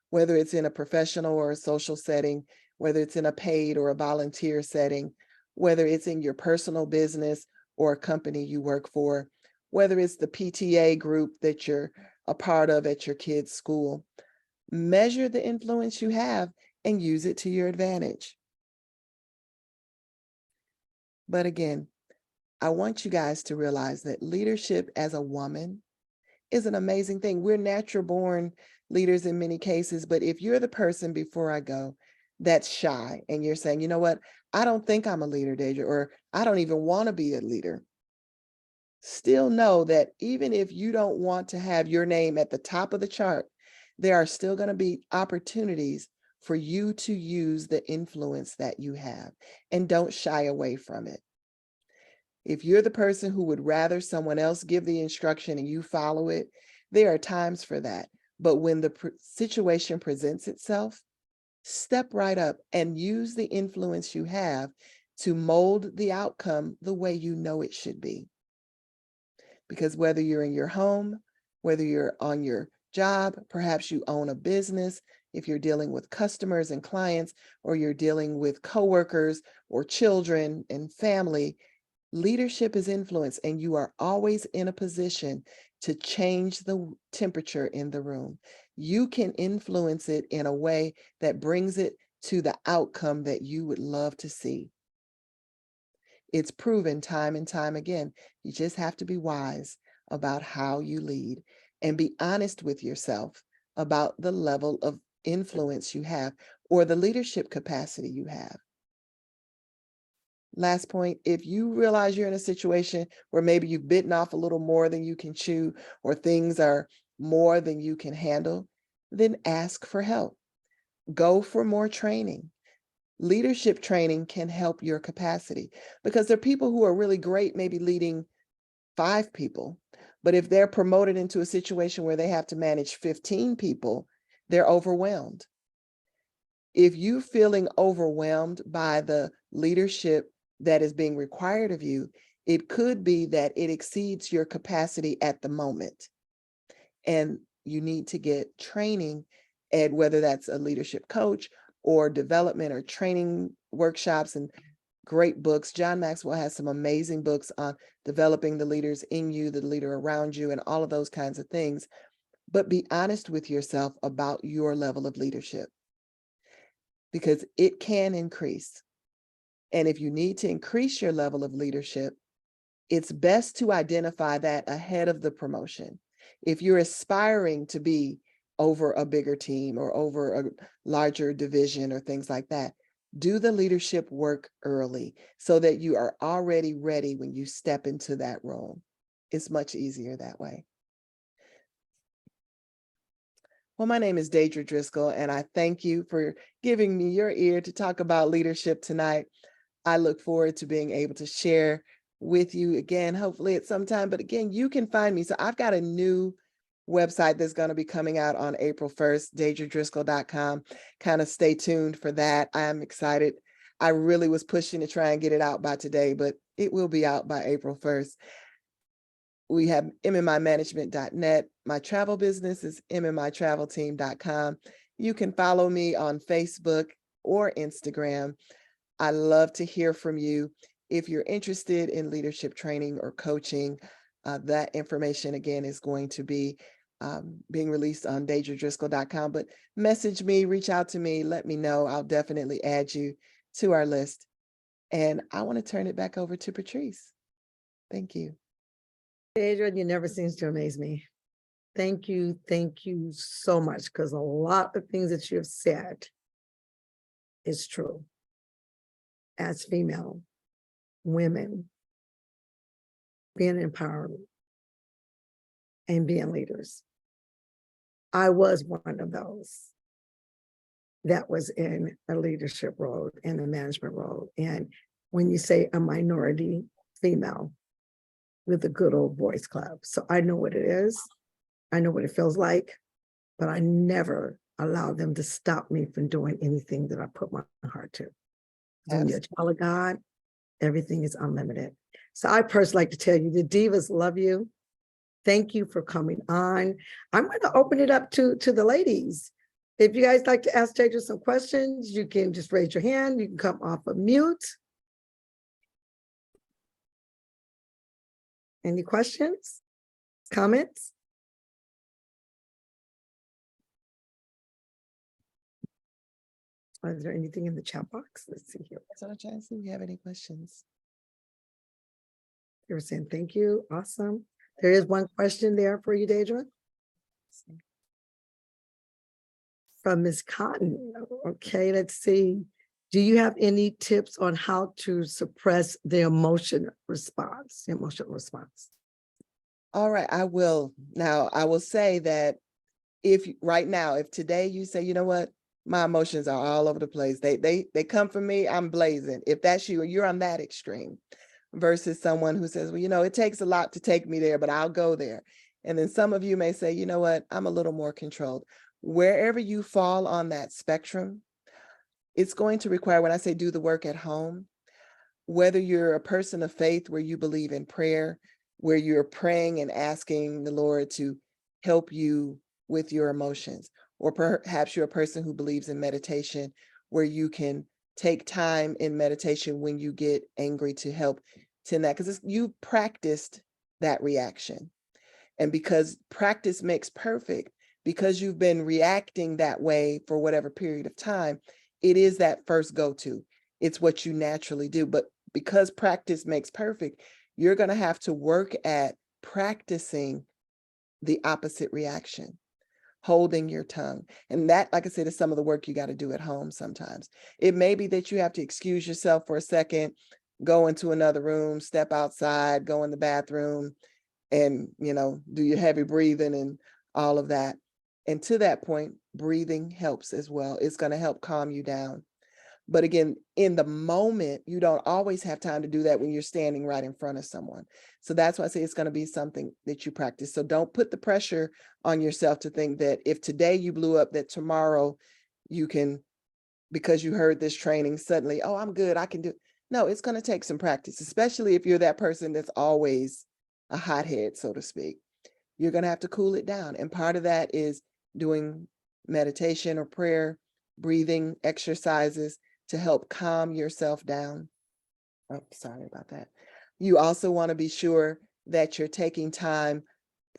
Whether it's in a professional or a social setting, whether it's in a paid or a volunteer setting, whether it's in your personal business or a company you work for, whether it's the PTA group that you're a part of at your kid's school. Measure the influence you have and use it to your advantage. But again, I want you guys to realize that leadership as a woman is an amazing thing. We're natural born leaders in many cases, but if you're the person, before I go, that's shy and you're saying, you know what, I don't think I'm a leader, Deidre, or I don't even want to be a leader. Still know that even if you don't want to have your name at the top of the chart, there are still going to be opportunities for you to use the influence that you have, and don't shy away from it. If you're the person who would rather someone else give the instruction and you follow it, there are times for that. But when the situation presents itself, step right up and use the influence you have to mold the outcome the way you know it should be. Because whether you're in your home, whether you're on your job, perhaps you own a business, if you're dealing with customers and clients, or you're dealing with coworkers or children and family, leadership is influence, and you are always in a position to change the temperature in the room. You can influence it in a way that brings it to the outcome that you would love to see. It's proven time and time again. You just have to be wise about how you lead and be honest with yourself about the level of influence you have or the leadership capacity you have. Last point, if you realize you're in a situation where maybe you've bitten off a little more than you can chew, or things are more than you can handle, then ask for help. Go for more training. Leadership training can help your capacity, because there are people who are really great, maybe leading 5 people, but if they're promoted into a situation where they have to manage 15 people, they're overwhelmed. If you're feeling overwhelmed by the leadership that is being required of you, it could be that it exceeds your capacity at the moment. And you need to get training, and whether that's a leadership coach or development or training workshops and great books. John Maxwell has some amazing books on developing the leaders in you, the leader around you, and all of those kinds of things. But be honest with yourself about your level of leadership, because it can increase. And if you need to increase your level of leadership, it's best to identify that ahead of the promotion. If you're aspiring to be over a bigger team or over a larger division or things like that, do the leadership work early so that you are already ready when you step into that role. It's much easier that way. Well, my name is Deidre Driscoll, and I thank you for giving me your ear to talk about leadership tonight. I look forward to being able to share with you again, hopefully at some time. But again, you can find me. So I've got a new website that's going to be coming out on April 1st, deidredriscoll.com. Kind of stay tuned for that. I am excited. I really was pushing to try and get it out by today, but it will be out by April 1st. We have mmimanagement.net. My travel business is mmitravelteam.com. You can follow me on Facebook or Instagram. I love to hear from you. If you're interested in leadership training or coaching, that information again is going to be being released on deidredriscoll.com. But message me, reach out to me, let me know. I'll definitely add you to our list. And I want to turn it back over to Patrice. Thank you. Adrian, you never seems to amaze me. Thank you so much, because a lot of things that you have said is true. As female women, being empowered and being leaders. I was one of those that was in a leadership role, in a management role. And when you say a minority female with a good old boys club, so I know what it is. I know what it feels like, but I never allow them to stop me from doing anything that I put my heart to. When you're a child of God, everything is unlimited. So I personally like to tell you, the divas love you. Thank you for coming on. I'm going to open it up to the ladies. If you guys like to ask Deidre some questions, you can just raise your hand. You can come off of mute. Any questions, comments? Is there anything in the chat box? Let's see here. So I'm trying to see if we have any questions. They were saying thank you. Awesome. There is one question there for you, Deidre. From Ms. Cotton. Okay, let's see. Do you have any tips on how to suppress the emotional response? All right, I will. Now, I will say that if right now, if today you say, you know what, my emotions are all over the place. They come for me, I'm blazing. If that's you, you're on that extreme versus someone who says, well, you know, it takes a lot to take me there, but I'll go there. And then some of you may say, you know what, I'm a little more controlled. Wherever you fall on that spectrum, it's going to require, when I say do the work at home, whether you're a person of faith where you believe in prayer, where you're praying and asking the Lord to help you with your emotions, or perhaps you're a person who believes in meditation, where you can take time in meditation when you get angry to help tend that, because you practiced that reaction. And because practice makes perfect, because you've been reacting that way for whatever period of time, it is that first go-to. It's what you naturally do. But because practice makes perfect, you're going to have to work at practicing the opposite reaction, holding your tongue. And that, like I said, is some of the work you got to do at home sometimes. It may be that you have to excuse yourself for a second, go into another room, step outside, go in the bathroom, and, you know, do your heavy breathing and all of that. And to that point, breathing helps as well. It's going to help calm you down. But again, in the moment, you don't always have time to do that when you're standing right in front of someone. So that's why I say it's going to be something that you practice. So don't put the pressure on yourself to think that if today you blew up, that tomorrow you can, because you heard this training, suddenly, oh, I'm good, I can do it. No, it's going to take some practice, especially if you're that person that's always a hothead, so to speak. You're going to have to cool it down. And part of that is doing meditation or prayer, breathing exercises to help calm yourself down. Oh, sorry about that. You also want to be sure that you're taking time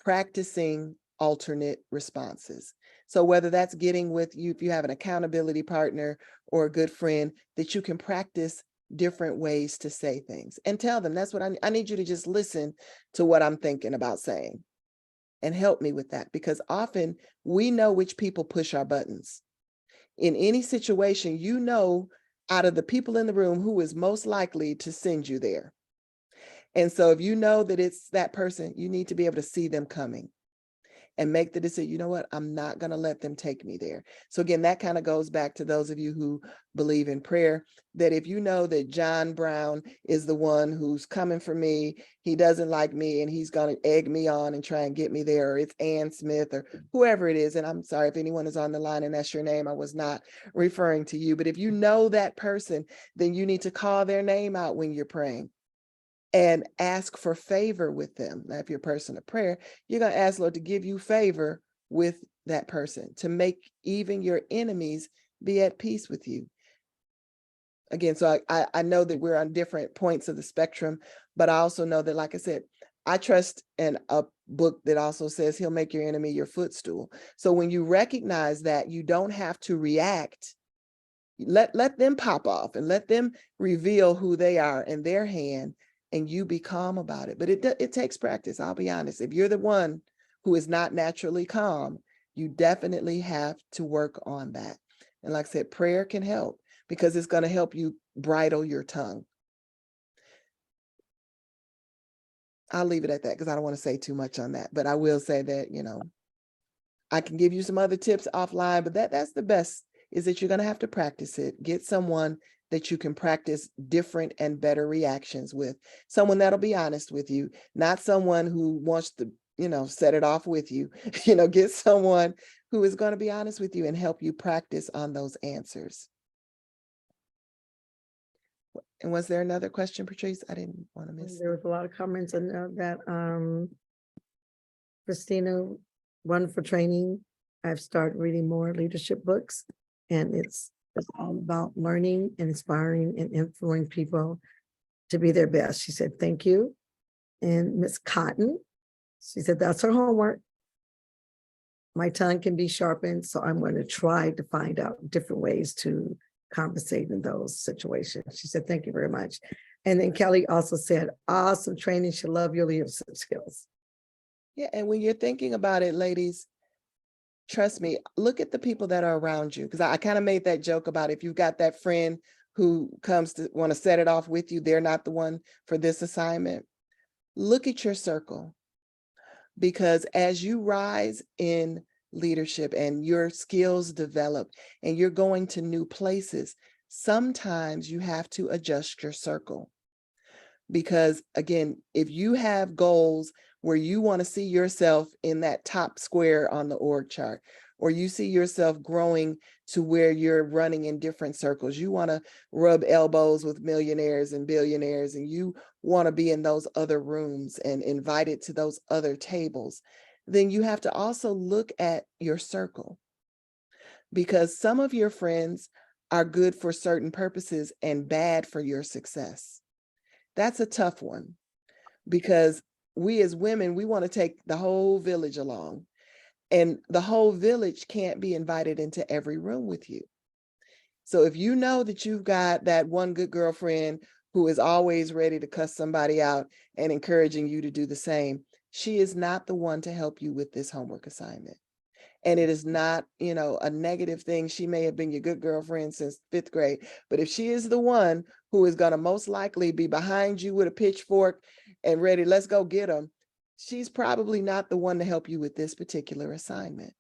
practicing alternate responses. So whether that's getting with you, if you have an accountability partner or a good friend, that you can practice different ways to say things and tell them, that's what I need you to just listen to what I'm thinking about saying and help me with that. Because often we know which people push our buttons. In any situation, you know, out of the people in the room, who is most likely to send you there. And so if you know that it's that person, you need to be able to see them coming and make the decision, you know what, I'm not going to let them take me there. So again, that kind of goes back to those of you who believe in prayer, that if you know that John Brown is the one who's coming for me, he doesn't like me and he's going to egg me on and try and get me there, or it's Ann Smith or whoever it is. And I'm sorry if anyone is on the line and that's your name, I was not referring to you. But if you know that person, then you need to call their name out when you're praying and ask for favor with them. Now, if you're a person of prayer, you're going to ask Lord to give you favor with that person, to make even your enemies be at peace with you. Again, so I know that we're on different points of the spectrum, but I also know that, like I said, I trust in a book that also says he'll make your enemy your footstool. So when you recognize that, you don't have to react. Let them pop off and let them reveal who they are in their hand. and you be calm about it. But it takes practice. I'll be honest. If you're the one who is not naturally calm, you definitely have to work on that. And like I said, prayer can help because it's going to help you bridle your tongue. I'll leave it at that because I don't want to say too much on that. But I will say that, you know, I can give you some other tips offline, but that's the best, is that you're going to have to practice it. Get someone that you can practice different and better reactions with. Someone that'll be honest with you, not someone who wants to, you know, set it off with you. You know, get someone who is going to be honest with you and help you practice on those answers. And was there another question, Patrice? I didn't want to miss. There was a lot of comments on that. Christina, wonderful training. I've started reading more leadership books, and it's all about learning and inspiring and influencing people to be their best. She said, thank you. And Miss Cotton, she said, that's her homework. My tongue can be sharpened, so I'm going to try to find out different ways to compensate in those situations. She said, thank you very much. And then Kelly also said, awesome training. She loved your leadership skills. Yeah, and when you're thinking about it, ladies, trust me, look at the people that are around you. Because I kind of made that joke about if you've got that friend who comes to want to set it off with you, they're not the one for this assignment. Look at your circle. Because as you rise in leadership and your skills develop and you're going to new places, sometimes you have to adjust your circle. Because again, if you have goals where you want to see yourself in that top square on the org chart, or you see yourself growing to where you're running in different circles, you want to rub elbows with millionaires and billionaires, and you want to be in those other rooms and invited to those other tables, then you have to also look at your circle. Because some of your friends are good for certain purposes and bad for your success. That's a tough one, because we as women, we want to take the whole village along, and the whole village can't be invited into every room with you. So if you know that you've got that one good girlfriend who is always ready to cuss somebody out and encouraging you to do the same, she is not the one to help you with this homework assignment. And it is not, you know, a negative thing. She may have been your good girlfriend since 5th grade, but if she is the one who is going to most likely be behind you with a pitchfork and ready, let's go get them, she's probably not the one to help you with this particular assignment.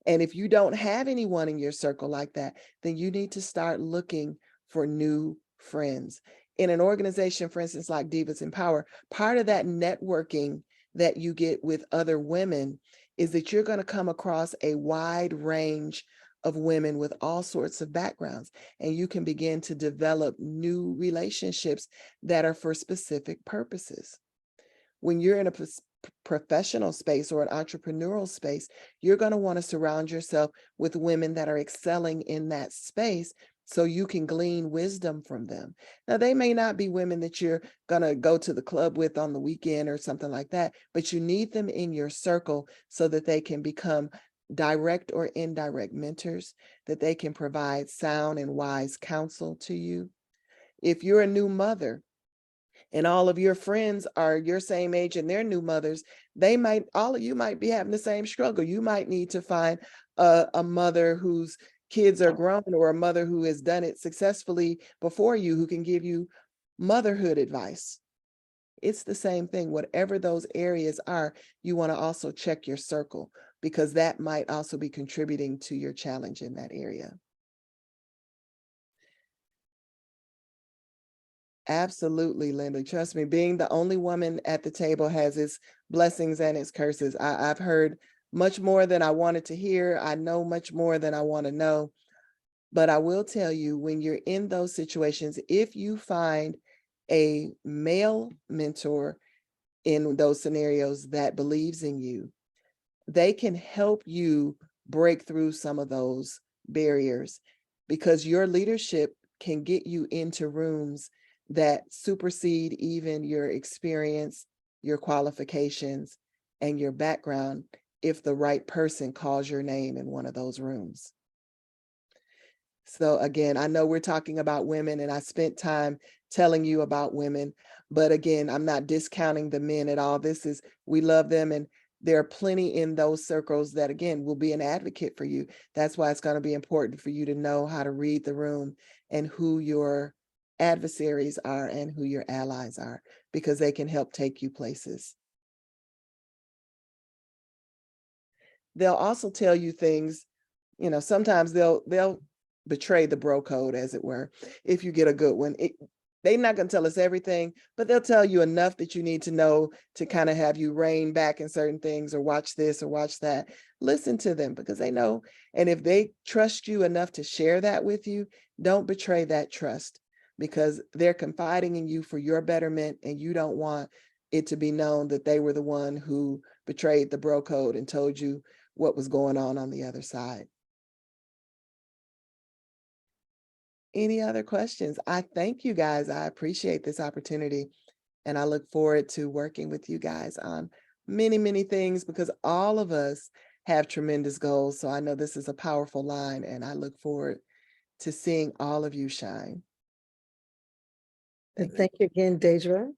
And if you don't have anyone in your circle like that, then you need to start looking for new friends. In an organization, for instance, like Divas in Power, part of that networking that you get with other women is that you're going to come across a wide range of women with all sorts of backgrounds, and you can begin to develop new relationships that are for specific purposes. When you're in a professional space or an entrepreneurial space, you're going to want to surround yourself with women that are excelling in that space, so you can glean wisdom from them. Now, they may not be women that you're going to go to the club with on the weekend or something like that, but you need them in your circle so that they can become direct or indirect mentors, that they can provide sound and wise counsel to you. If you're a new mother and all of your friends are your same age and they're new mothers, all of you might be having the same struggle. You might need to find a mother whose kids are grown, or a mother who has done it successfully before you, who can give you motherhood advice. It's the same thing. Whatever those areas are, you want to also check your circle, because that might also be contributing to your challenge in that area. Absolutely, Linda. Trust me, being the only woman at the table has its blessings and its curses. I've heard much more than I wanted to hear. I know much more than I want to know. But I will tell you, when you're in those situations, if you find a male mentor in those scenarios that believes in you, they can help you break through some of those barriers, because your leadership can get you into rooms that supersede even your experience, your qualifications, and your background, if the right person calls your name in one of those rooms. So again, I know we're talking about women, and I spent time telling you about women. But again, I'm not discounting the men at all. We love them, and there are plenty in those circles that, again, will be an advocate for you. That's why it's going to be important for you to know how to read the room and who your adversaries are and who your allies are, because they can help take you places. They'll also tell you things, sometimes they'll betray the bro code, as it were, if you get a good one. They're not going to tell us everything, but they'll tell you enough that you need to know to kind of have you rein back in certain things, or watch this or watch that. Listen to them, because they know. And if they trust you enough to share that with you, don't betray that trust, because they're confiding in you for your betterment, and you don't want it to be known that they were the one who betrayed the bro code and told you what was going on the other side. Any other questions? I thank you guys. I appreciate this opportunity, and I look forward to working with you guys on many, many things, because all of us have tremendous goals. So I know this is a powerful line, and I look forward to seeing all of you shine. And thank you again, Deidre.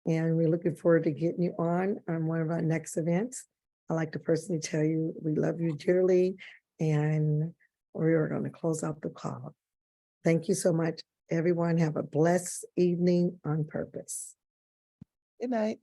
And we're looking forward to getting you on one of our next events. I'd like to personally tell you, we love you dearly, and we are going to close out the call. Thank you so much, everyone. Have a blessed evening on purpose. Good night.